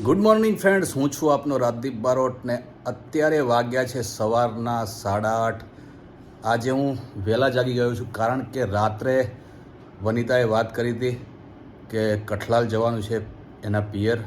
Good morning friends, હું છું આપનો રાજદીપ બારોટ ને અત્યારે વાગ્યા છે સવારના 8:30. આજે હું વહેલા જાગી ગયો છું કારણ કે રાત્રે વનિતાએ વાત કરી હતી કે કઠલાલ જવાનું છે એના પિયર.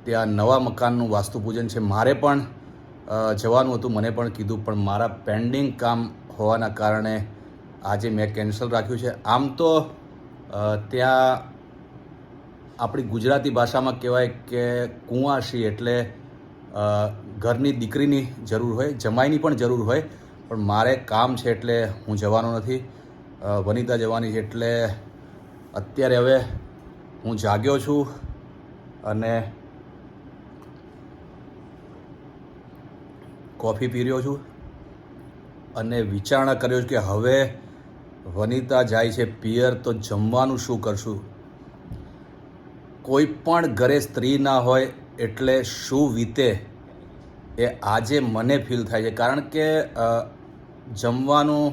ત્યાં નવા મકાનનું વાસ્તુપૂજન છે. મારે પણ જવાનું હતું, મને પણ કીધું, પણ મારા પેન્ડિંગ કામ હોવાના કારણે આજે મેં કેન્સલ રાખ્યું છે. આમ તો ત્યાં આપણી ગુજરાતી ભાષામાં કહેવાય કે કુંવાસી એટલે ઘરની દીકરીની જરૂર હોય, જમાઈની પણ જરૂર હોય, પણ મારે કામ છે એટલે હું જવાનો નથી. વનિતા જવાની છે એટલે અત્યારે હવે હું જાગ્યો છું અને કોફી પી રહ્યો છું અને વિચારણા કર્યો છે કે હવે વનિતા જાય છે પિયર તો જમવાનું શું કરશું. કોઈ પણ ઘરે સ્ત્રી ના હોય એટલે શું વીતે એ આજે મને ફીલ થાય છે, કારણ કે જમવાનું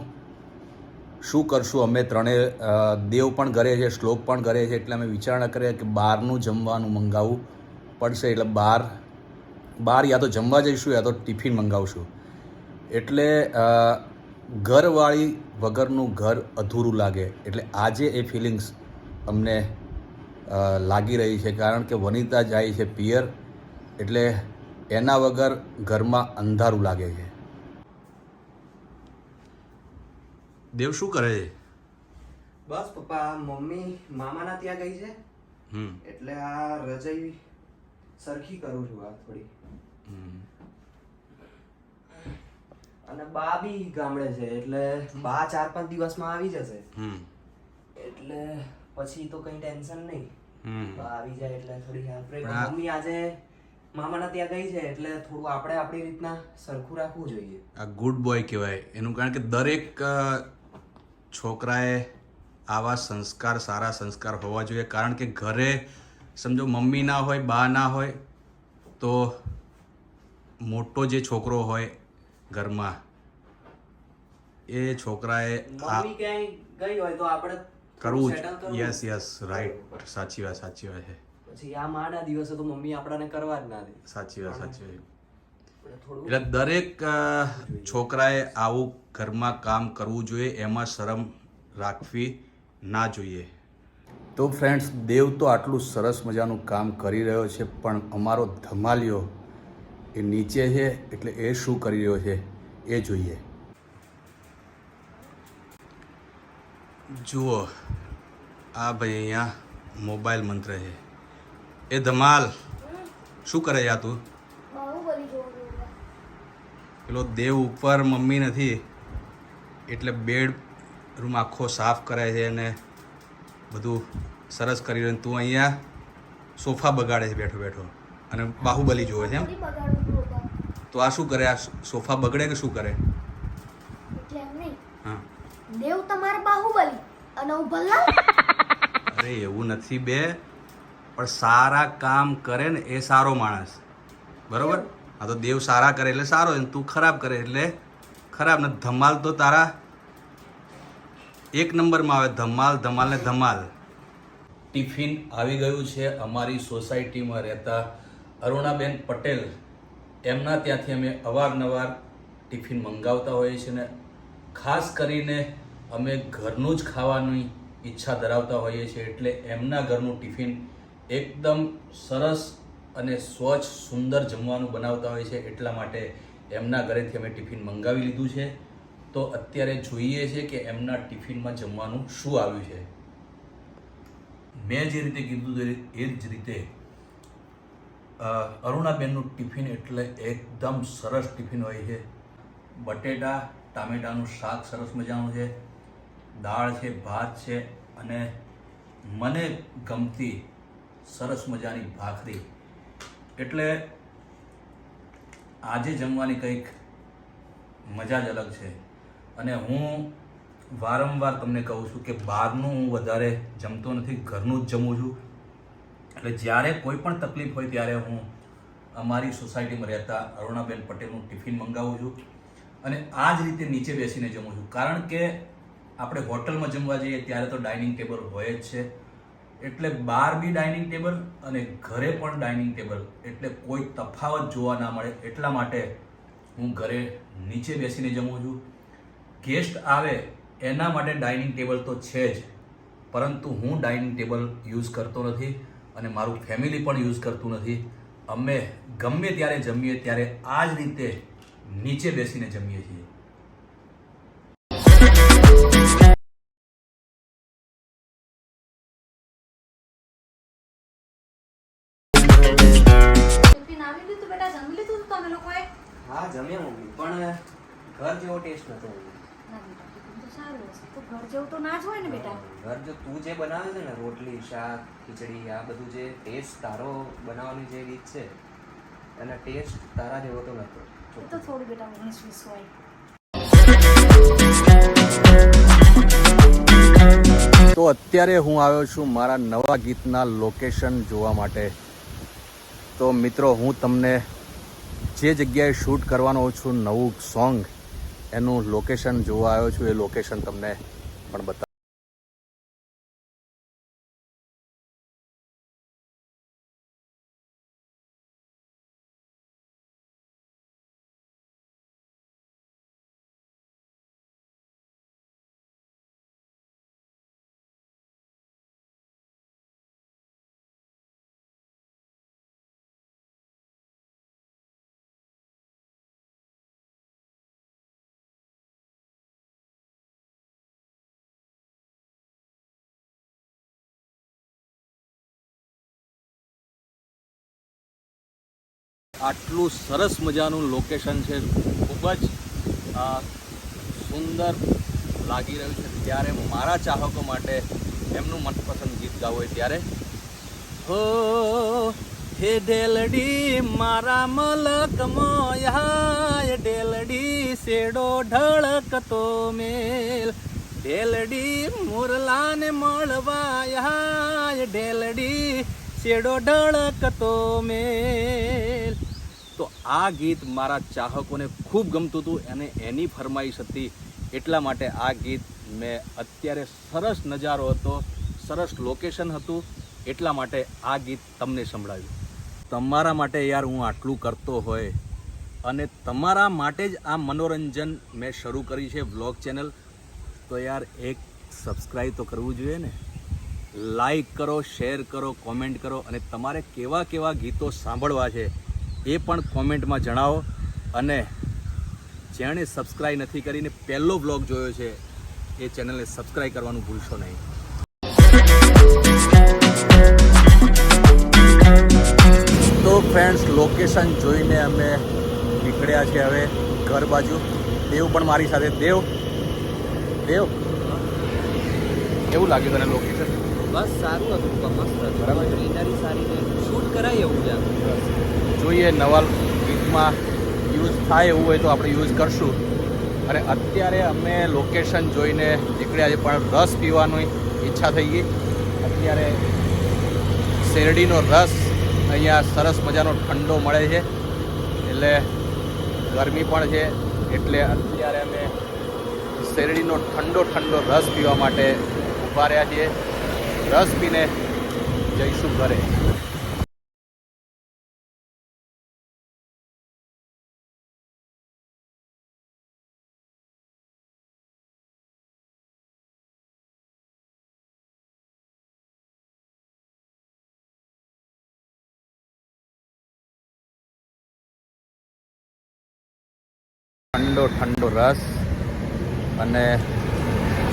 શું કરશું. અમે ત્રણેય દેવ પણ ઘરે છે, શ્લોક પણ ઘરે છે, એટલે અમે વિચારણા કરીએ કે બહારનું જમવાનું મંગાવવું પડશે. એટલે બહાર યા તો જમવા જઈશું યા તો ટિફિન મંગાવશું. એટલે ઘરવાળી વગરનું ઘર અધૂરું લાગે, એટલે આજે એ ફિલિંગ્સ અમને લાગી રહી છે, કારણ કે વનિતા જાય છે પિયર એટલે એના વગર ઘરમાં અંધારું લાગે છે. દેવ શું કરે છે? બસ પપ્પા, મમ્મી મામાના ત્યાં ગઈ છે એટલે આ રજાઈ સરખી કરું છું આ થોડી. અને બા બી ગામડે છે એટલે બા 4-5 દિવસમાં આવી જશે, એટલે પછી તો કઈ ટેન્શન નહીં. બા આવી જાય એટલે થોડી હેલ્પ રહે. મમ્મી આજે મામાના ત્યાં ગઈ છે એટલે થોડું આપણે આપણી રીતના સરખું રાખવું જોઈએ. આ ગુડ બોય કહેવાય એનું, કારણ કે દરેક છોકરાએ આવા સંસ્કાર, સારા સંસ્કાર હોવા જોઈએ. કારણ કે ઘરે સમજો મમ્મી ના હોય, બા ના હોય, તો મોટો જે છોકરો હોય ઘરમાં એ છોકરાએ મમ્મી ક્યાંય ગઈ હોય તો આપણે કરવું જ. યસ રાઈટ, સાચી વાત છે. પછી આ માના દિવસે તો મમ્મી આપણાને કરવા જ ના દે. સાચી વાત. એટલે દરેક છોકરાએ આવું ઘરમાં કામ કરવું જોઈએ, એમાં શરમ રાખવી ના જોઈએ. તો ફ્રેન્ડ્સ, દેવ તો આટલું સરસ મજાનું કામ કરી રહ્યો છે, પણ અમારો ધમાલિયો એ નીચે છે, એટલે એ શું કરી રહ્યો છે એ જોઈએ. જુઓ, આ ભાઈ અહીંયા મોબાઈલ મંત્ર છે. એ ધમાલ, શું કરે યા તું? પેલો દેવ ઉપર મમ્મી નથી એટલે બેડ રૂમ આખો સાફ કરે છે અને બધું સરસ કરી રહ્યો. તું અહીંયા સોફા બગાડે છે બેઠો બેઠો અને બાહુબલી જોવે છે એમ? તો આ શું કરે? આ સોફા બગડે કે શું કરે? હા, દેવ તમારે બાહુબલી અને હું ભલ્લા. અરે એવું નથી બે, પણ સારા કામ કરે ને એ સારો માણસ, બરોબર? આ તો દેવ સારા કરે એટલે સારો, તું ખરાબ કરે એટલે ખરાબ. ને ધમાલ તો તારા 1 નંબરમાં આવે. ધમાલ ને ધમાલ. ટિફિન આવી ગયું છે. અમારી સોસાયટીમાં રહેતા અરુણાબેન પટેલ, એમના ત્યાંથી અમે અવારનવાર ટિફિન મંગાવતા હોઈએ છીએ ને ખાસ કરીને અમે ઘરનું જ ખાવાની ઈચ્છા ધરાવતા હોઈએ છીએ, એટલે એમના ઘરનું ટિફિન એકદમ સરસ અને સ્વચ્છ સુંદર જમવાનું બનાવતા હોય છે. એટલા માટે એમના ઘરેથી અમે ટિફિન મંગાવી લીધું છે. તો અત્યારે જોઈએ છે કે એમના ટિફિનમાં જમવાનું શું આવ્યું છે. મેં જે રીતે કીધું એ જ રીતે અરુણાબેનનું ટિફિન એટલે એકદમ સરસ ટિફિન હોય છે. બટેટા ટામેટાનું શાક સરસ મજાનું છે, દાળ છે, ભાત છે અને મને ગમતી સરસ મજાની ભાખરી. એટલે આજે જમવાની કંઈક મજા જ અલગ છે. અને હું વારંવાર તમને કહું છું કે બહારનું હું વધારે જમતો નથી, ઘરનું જ જમું છું. એટલે જ્યારે કોઈ પણ તકલીફ હોય ત્યારે હું અમારી સોસાયટીમાં રહેતા અરુણાબેન પટેલનું ટિફિન મંગાવું છું અને આ જ રીતે નીચે બેસીને જમું છું. કારણ કે આપણે હોટલમાં જમવા જઈએ ત્યારે તો ડાઇનિંગ ટેબલ હોય જ છે, એટલે બહાર બી ડાઇનિંગ ટેબલ અને ઘરે પણ ડાઇનિંગ ટેબલ, એટલે કોઈ તફાવત જોવા ના મળે એટલા માટે હું ઘરે નીચે બેસીને જમું છું. ગેસ્ટ આવે એના માટે ડાઇનિંગ ટેબલ તો છે જ, પરંતુ હું ડાઇનિંગ ટેબલ યુઝ કરતો નથી અને મારું ફેમિલી પણ યુઝ કરતું નથી. અમે ગમે ત્યારે જમીએ ત્યારે આ જ રીતે નીચે બેસીને જમીએ છીએ. ટિફિન આવી લીધું બેટા, જમી લીધું તું તમે લોકોએ? હા જમ્યા મમ્મી, પણ ઘર જેવો ટેસ્ટ નતો મમ્મી. ના બેટા, ટિફિન તો સારું હશે. તો ઘર જેવું તો ના જ હોય ને બેટા. ઘર જો તું જે બનાવે છે ને, રોટલી શાક ખીચડી, આ બધું જે ટેસ્ટ તારો બનાવવાની જે રીત છે એના ટેસ્ટ તારા જેવો તો નતો. એ તો થોડું બેટા 19-20 હોય. તો અત્યારે હું આવ્યો છું મારા નવા ગીતના લોકેશન જોવા માટે. તો મિત્રો, હું તમને જે જગ્યાએ શૂટ કરવાનો છું નવું સોંગ, એનું લોકેશન જોવા આવ્યો છું. એ લોકેશન તમને પણ બતાવું. આટલું સરસ મજાનું લોકેશન છે, ખૂબ જ સુંદર લાગી રહ્યું છે. ત્યારે મારા ચાહકો માટે એમનું મનપસંદ ગીત ગાવું હોય ત્યારે, હો હે ડેલડી મારા મલક મોયા, ડેલડી શેડો ઢળકતો મેલ, ડેલડી મુરલાને મળવાયા, ડેલડી શેડો ઢળકતો મેલ. તો આ ગીત મારા ચાહકોને ખૂબ ગમતું હતું અને એની ફરમાઈશ હતી, એટલા માટે આ ગીત મેં અત્યારે સરસ નજારો હતો, સરસ લોકેશન હતું, એટલા માટે આ ગીત તમને સંભળાવ્યું. તમારા માટે યાર હું આટલું કરતો હોય અને તમારા માટે જ આ મનોરંજન મેં શરૂ કરી છે વ્લોગ ચેનલ, તો યાર એક સબસ્ક્રાઈબ તો કરવું જોઈએ ને. લાઈક કરો, શેર કરો, કોમેન્ટ કરો અને તમારે કેવા કેવા ગીતો સાંભળવા છે એ પણ કોમેન્ટમાં જણાવો. અને જેણે સબસ્ક્રાઈબ નથી કરીને પહેલો બ્લોગ જોયો છે એ ચેનલને સબસ્ક્રાઈબ કરવાનું ભૂલશો નહીં. તો ફ્રેન્ડ્સ, લોકેશન જોઈને અમે નીકળ્યા છે હવે ઘર બાજુ. દેવ પણ મારી સાથે. દેવ કેવું લાગ્યું તને લોકેશન? બસ સારું હતું, મસ્ત બરાબર, ગ્રીનરી સારી છે, શૂટ કરાય એવું છે. જોઈએ નવા ગીતમાં યુઝ થાય એવું હોય તો આપણે યુઝ કરશું. અને અત્યારે અમે લોકેશન જોઈને નીકળ્યા છે, પણ રસ પીવાની ઈચ્છા થઈ ગઈ. અત્યારે શેરડીનો રસ અહીંયા સરસ મજાનો ઠંડો મળે છે, એટલે ગરમી પણ છે, એટલે અત્યારે અમે શેરડીનો ઠંડો રસ પીવા માટે ઊભા રહ્યા છીએ. રસ પીને જઈશું ઘરે. ઠંડો રસ, અને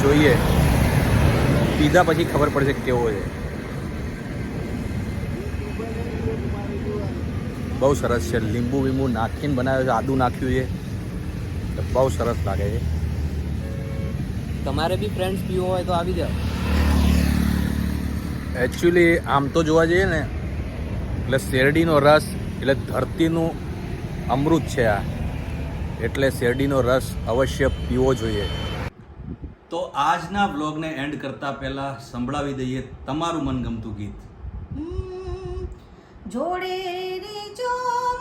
જોઈએ પીધા પછી ખબર પડશે કેવો છે. બહુ સરસ છે. લીંબુ વીંબુ નાખીને બનાવ્યો છે, આદું નાખ્યું છે, તો બહુ સરસ લાગે છે. તમારે બી ફ્રેન્ડ્સ પીવો હોય તો આવી જાઓ. એકચ્યુઅલી આમ તો જોવા જઈએ ને, એટલે શેરડીનો રસ એટલે ધરતીનું અમૃત છે આ, એટલે શેરડીનો રસ અવશ્ય પીવો જોઈએ. તો આજના બ્લોગને એન્ડ કરતા પહેલા સંભળાવી દઈએ તમારું મનગમતું ગીત. જોડે રેજો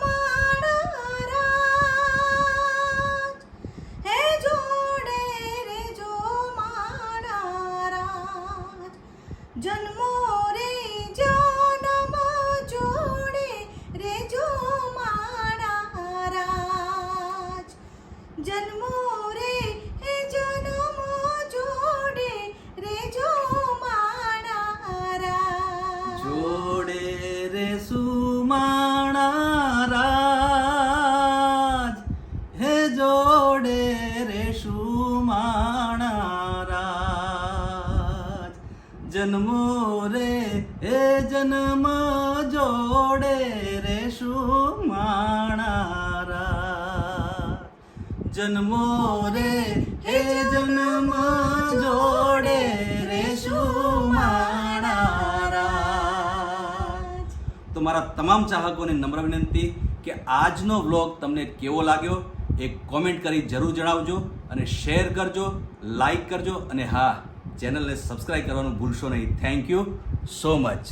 મારા રાજ, હે જોડે રેજો મારા રાજ, જન્મો રે જન્મો રે એ જન્મ જોડે રે શું માણારા જન્મો રે એ જન્મ જોડે રે શું માણારા તો મારા તમામ ચાહકોને નમ્ર વિનંતી કે આજનો વ્લોગ તમને કેવો લાગ્યો એ કોમેન્ટ કરી જરૂર જણાવજો અને શેર કરજો, લાઈક કરજો અને હા, ચેનલને સબસ્ક્રાઈબ કરવાનું ભૂલશો નહીં. Thank you so much.